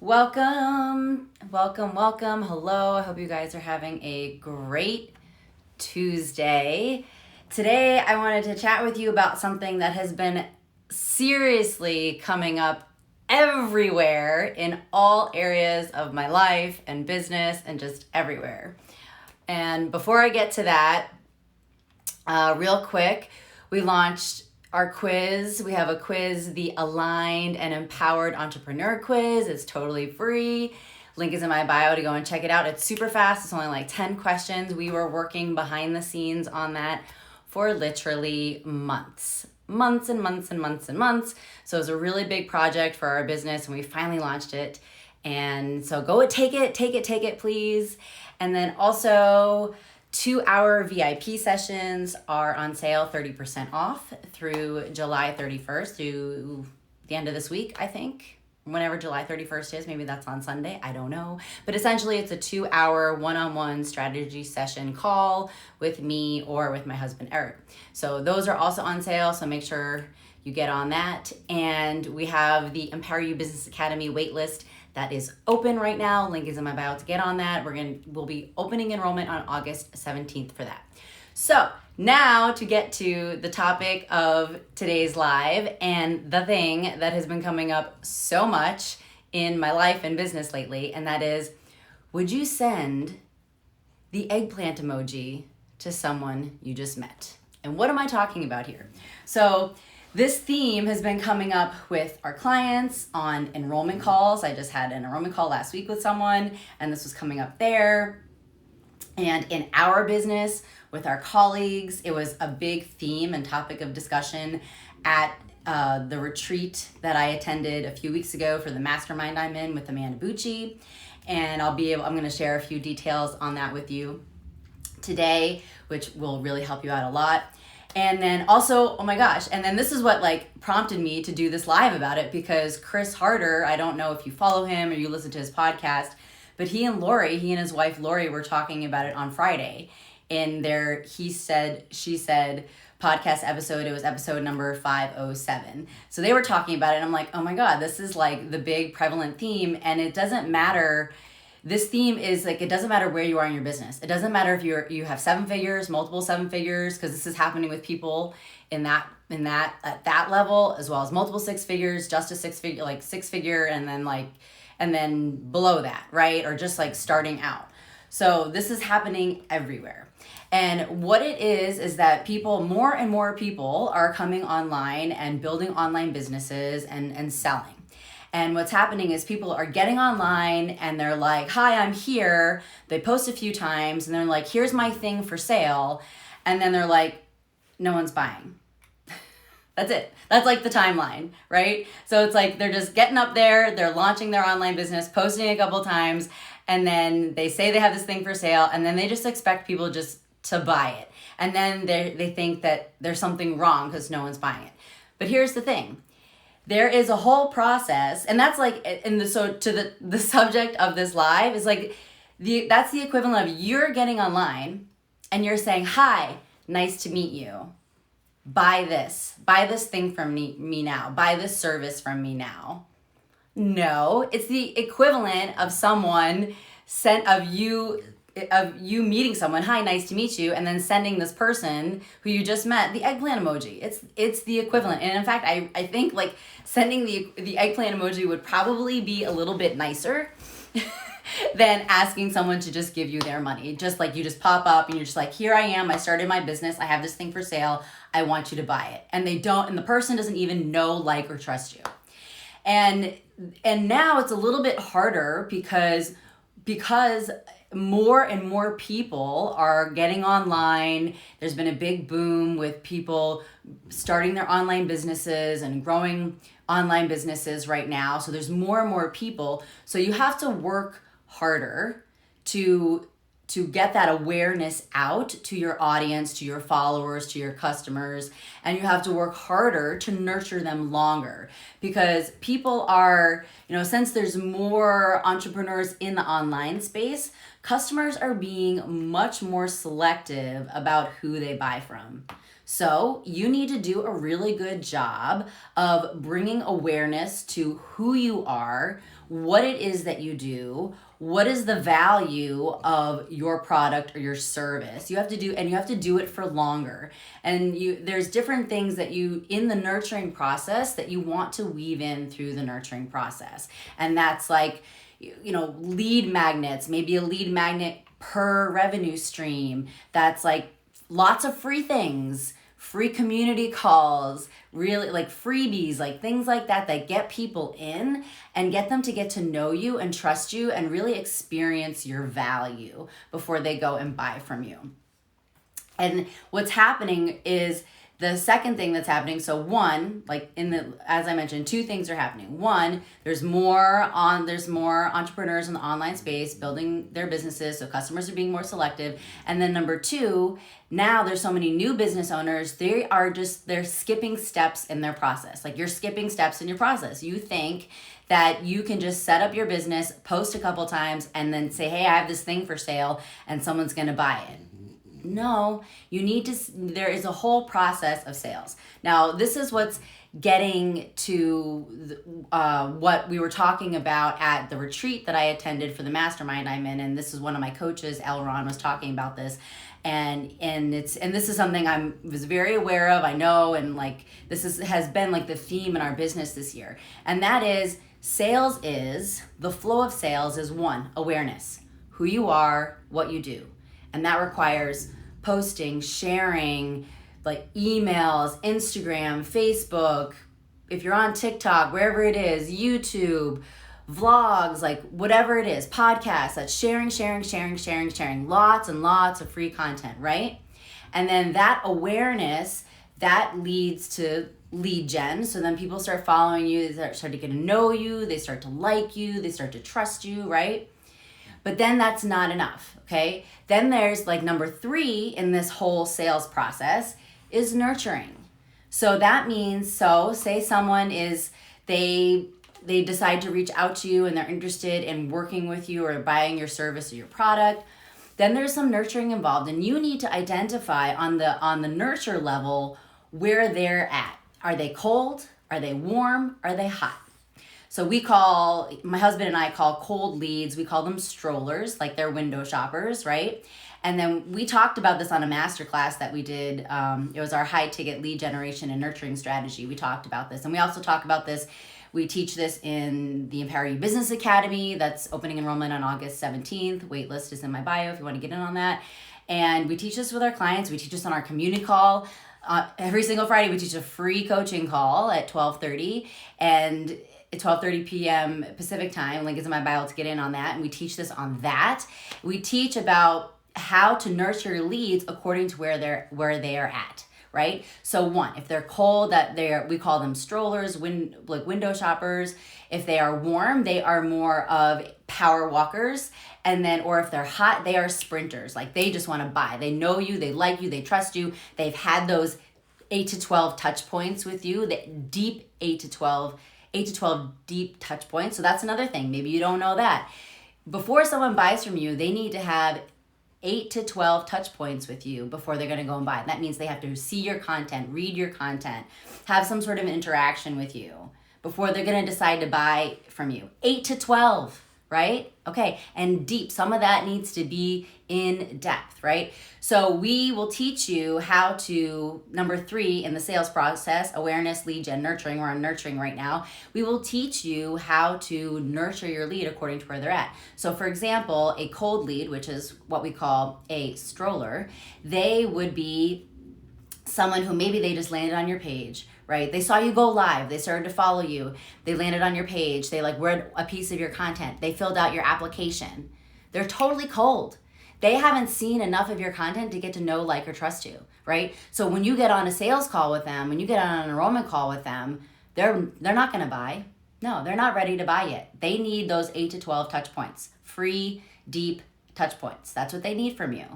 Welcome. Hello. I hope you guys are having a great Tuesday. Today, I wanted to chat with you about something that has been seriously coming up everywhere in all areas of my life and business and just everywhere. And before I get to that, real quick, we launched our quiz. We have a quiz, the Aligned and Empowered Entrepreneur Quiz. It's totally free. Link is in my bio to go and check it out. It's super fast. It's only like 10 questions. We were working behind the scenes on that for literally months. Months. So it was a really big project for our business and we finally launched it. And so go take it, please. And then also 2-hour VIP sessions are on sale, 30% off through July 31st, through the end of this week, I think. Whenever July 31st is, maybe that's on Sunday, I don't know. But essentially it's a 2-hour one-on-one strategy session call with me or with my husband, Eric. So those are also on sale, so make sure you get on that. And we have the EmpowerU Business Academy waitlist that is open right now. Link is in my bio to get on that. We'll be opening enrollment on August 17th for that. So now to get to the topic of today's live and the thing that has been coming up so much in my life and business lately, and that is, would you send the eggplant emoji to someone you just met? And what am I talking about here? So this theme has been coming up with our clients on enrollment calls. I just had an enrollment call last week with someone, and this was coming up there. And in our business with our colleagues, it was a big theme and topic of discussion at the retreat that I attended a few weeks ago for the mastermind I'm in with Amanda Bucci. And I'm going to share a few details on that with you today, which will really help you out a lot. And then also, oh my gosh, and then this is what prompted me to do this live about it, because Chris Harder, I don't know if you follow him or you listen to his podcast, but he and his wife Lori were talking about it on Friday in their he said, she said podcast episode. It was episode number 507. So they were talking about it and I'm like, oh my God, this is like the big prevalent theme, and it doesn't matter. This theme is it doesn't matter where you are in your business. It doesn't matter if you have 7 figures, multiple 7 figures, because this is happening with people at that level, as well as multiple 6 figures, just a 6 figure, and then below that, right? Or just starting out. So this is happening everywhere. And what it is that more and more people are coming online and building online businesses and selling. And what's happening is people are getting online and they're like, hi, I'm here. They post a few times and they're like, here's my thing for sale. And then they're like, no one's buying. That's it. That's the timeline, right? So it's they're just getting up there, they're launching their online business, posting a couple times, and then they say they have this thing for sale, and then they just expect people just to buy it. And then they think that there's something wrong because no one's buying it. But here's the thing. There is a whole process, and that's the subject of this live is that's the equivalent of you're getting online and you're saying, hi, nice to meet you. Buy this thing from me now. Buy this service from me now. No, it's the equivalent of you meeting someone, hi, nice to meet you, and then sending this person who you just met the eggplant emoji. It's the equivalent. And in fact, I think sending the eggplant emoji would probably be a little bit nicer than asking someone to just give you their money. Just you just pop up and you're just here I am, I started my business, I have this thing for sale, I want you to buy it. And the person doesn't even know, or trust you. And now it's a little bit harder because more and more people are getting online. There's been a big boom with people starting their online businesses and growing online businesses right now. So there's more and more people. So you have to work harder to get that awareness out to your audience, to your followers, to your customers, and you have to work harder to nurture them longer, because people are, since there's more entrepreneurs in the online space, customers are being much more selective about who they buy from. So you need to do a really good job of bringing awareness to who you are, what it is that you do, what is the value of your product or your service. You have to do, and you have to do it for longer. And there's different things that you, in the nurturing process, that you want to weave in through the nurturing process. And that's like, lead magnets, maybe a lead magnet per revenue stream. That's like lots of free things, free community calls, really like freebies, like things like that get people in and get them to get to know you and trust you and really experience your value before they go and buy from you. And what's happening is the second thing that's happening. So one, as I mentioned, two things are happening. One, there's more entrepreneurs in the online space building their businesses. So customers are being more selective. And then number two, now there's so many new business owners, they're skipping steps in their process. Like, you're skipping steps in your process. You think that you can just set up your business, post a couple times, and then say, hey, I have this thing for sale, and someone's going to buy it. No, there is a whole process of sales. Now, this is what's getting to what we were talking about at the retreat that I attended for the mastermind I'm in. And this is one of my coaches, Elron, was talking about this. And this is something I was very aware of, I know, and like has been like the theme in our business this year. And that is, the flow of sales is one, awareness, who you are, what you do. And that requires posting, sharing, like emails, Instagram, Facebook, if you're on TikTok, wherever it is, YouTube, vlogs, like whatever it is, podcasts, that's sharing, lots and lots of free content, right? And then that awareness, that leads to lead gen. So then people start following you, they start to get to know you, they start to like you, they start to trust you, right? But then that's not enough, okay? Then there's like number three in this whole sales process is nurturing. So that means, say someone they decide to reach out to you and they're interested in working with you or buying your service or your product, then there's some nurturing involved, and you need to identify on the nurture level where they're at. Are they cold? Are they warm? Are they hot? So my husband and I call cold leads, we call them strollers, like they're window shoppers, right? And then we talked about this on a masterclass that we did. It was our high ticket lead generation and nurturing strategy. We talked about this. And we also talk about this. We teach this in the EmpowerU Business Academy. That's opening enrollment on August 17th. Waitlist is in my bio if you want to get in on that. And we teach this with our clients. We teach this on our community call. Every single Friday, we teach a free coaching call at 12:30. And at 12:30 p.m. Pacific time. Link is in my bio to get in on that. And we teach this on that. We teach about how to nurture your leads according to where they are at, right? So one, if they're cold, we call them strollers, like window shoppers. If they are warm, they are more of power walkers. And then, or if they're hot, they are sprinters. Like, they just want to buy. They know you, they like you, they trust you. They've had those 8 to 12 touch points with you, the deep 8 to 12 deep touch points. So that's another thing. Maybe you don't know that. Before someone buys from you, they need to have 8 to 12 touch points with you before they're going to go and buy. That means they have to see your content, read your content, have some sort of interaction with you before they're going to decide to buy from you. 8 to 12, right? Okay. And deep. Some of that needs to be in depth, right? So we will teach you how to, number 3 in the sales process, awareness, lead gen, nurturing. We're on nurturing right now. We will teach you how to nurture your lead according to where they're at. So for example, a cold lead, which is what we call a stroller, they would be someone who maybe they just landed on your page, right? They saw you go live. They started to follow you. They landed on your page. They read a piece of your content. They filled out your application. They're totally cold. They haven't seen enough of your content to get to know, like, or trust you, right? So when you get on a sales call with them, when you get on an enrollment call with them, they're not going to buy. No, they're not ready to buy yet. They need those 8 to 12 touch points, free, deep touch points. That's what they need from you.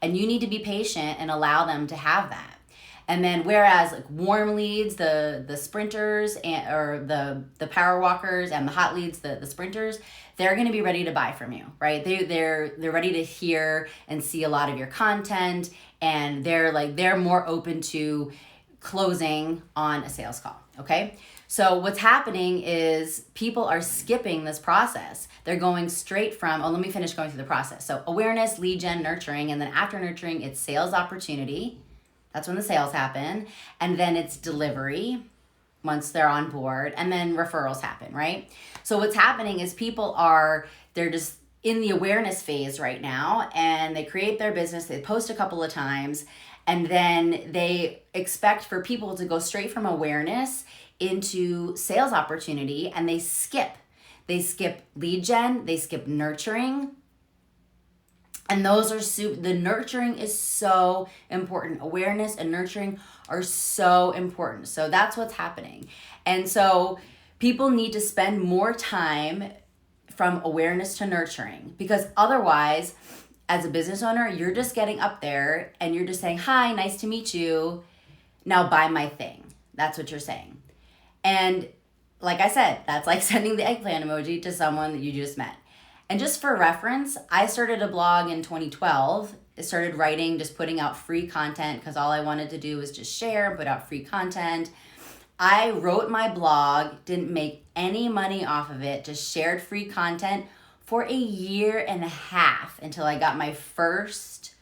And you need to be patient and allow them to have that. And then whereas like warm leads, the sprinters or the power walkers, and the hot leads, the sprinters, they're going to be ready to buy from you, right? They're ready to hear and see a lot of your content, and they're more open to closing on a sales call. Okay. So what's happening is people are skipping this process. They're going straight from, let me finish going through the process. So awareness, lead gen, nurturing, and then after nurturing, it's sales opportunity. That's when the sales happen. And then it's delivery once they're on board, and then referrals happen, right? So what's happening is they're just in the awareness phase right now, and they create their business, they post a couple of times, and then they expect for people to go straight from awareness into sales opportunity, and they skip lead gen, they skip nurturing. And those are the nurturing is so important. Awareness and nurturing are so important. So that's what's happening. And so people need to spend more time from awareness to nurturing, because otherwise, as a business owner, you're just getting up there and you're just saying, hi, nice to meet you. Now buy my thing. That's what you're saying. And like I said, that's like sending the eggplant emoji to someone that you just met. And just for reference, I started a blog in 2012. I started writing, just putting out free content, because all I wanted to do was just share and put out free content. I wrote my blog, didn't make any money off of it, just shared free content for 1.5 years until I got my first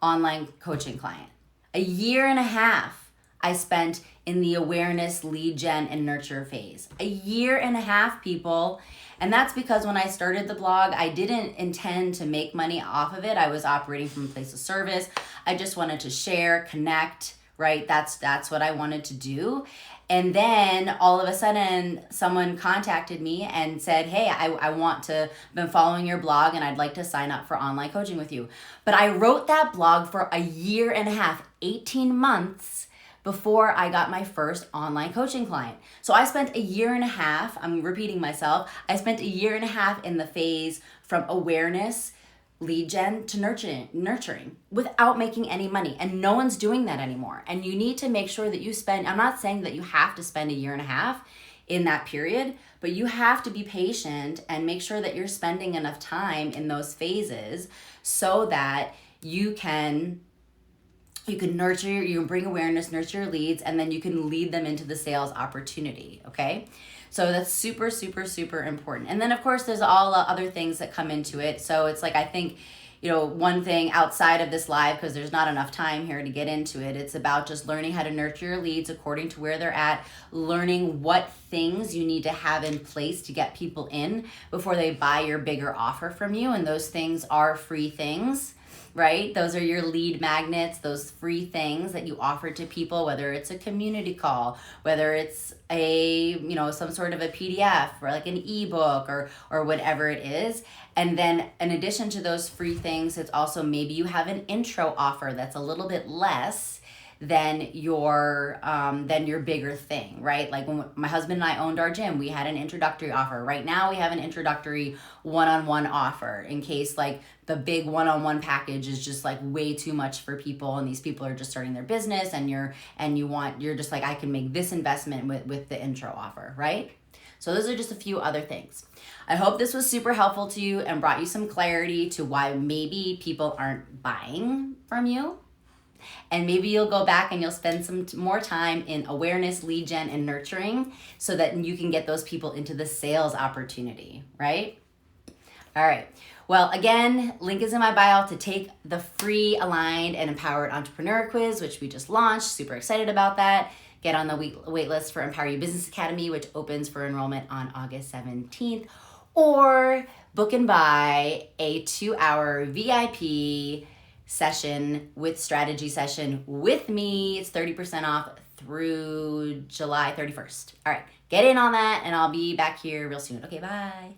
online coaching client. 1.5 years I spent in the awareness, lead gen, and nurture phase. 1.5 years, people. And that's because when I started the blog, I didn't intend to make money off of it. I was operating from a place of service. I just wanted to share, connect, right? That's what I wanted to do. And then all of a sudden, someone contacted me and said, hey, I've been following your blog and I'd like to sign up for online coaching with you. But I wrote that blog for 1.5 years, 18 months, before I got my first online coaching client. So I spent 1.5 years, I'm repeating myself, I spent 1.5 years in the phase from awareness, lead gen to nurturing without making any money. And no one's doing that anymore. And you need to make sure that you I'm not saying that you have to spend 1.5 years in that period, but you have to be patient and make sure that you're spending enough time in those phases so that you can nurture, you can bring awareness, nurture your leads, and then you can lead them into the sales opportunity, okay? So that's super, super, super important. And then of course there's all the other things that come into it. So it's like, I think, one thing outside of this live, because there's not enough time here to get into it, it's about just learning how to nurture your leads according to where they're at, learning what things you need to have in place to get people in before they buy your bigger offer from you. And those things are free things, right? Those are your lead magnets, those free things that you offer to people, whether it's a community call, whether it's some sort of a PDF or like an ebook or whatever it is. And then in addition to those free things, it's also maybe you have an intro offer that's a little bit less than your bigger thing, right? Like when my husband and I owned our gym, we had an introductory offer. Right now we have an introductory one-on-one offer in case like the big one-on-one package is just like way too much for people, and these people are just starting their business, and you're just like, I can make this investment with the intro offer, right? So those are just a few other things. I hope this was super helpful to you and brought you some clarity to why maybe people aren't buying from you. And maybe you'll go back and you'll spend some more time in awareness, lead gen, and nurturing so that you can get those people into the sales opportunity, right? All right. Well, again, link is in my bio to take the free Aligned and Empowered Entrepreneur Quiz, which we just launched. Super excited about that. Get on the wait list for EmpowerU Business Academy, which opens for enrollment on August 17th. Or book and buy a 2-hour VIP session with strategy session with me. It's 30% off through July 31st. All right, get in on that and I'll be back here real soon. Okay, bye.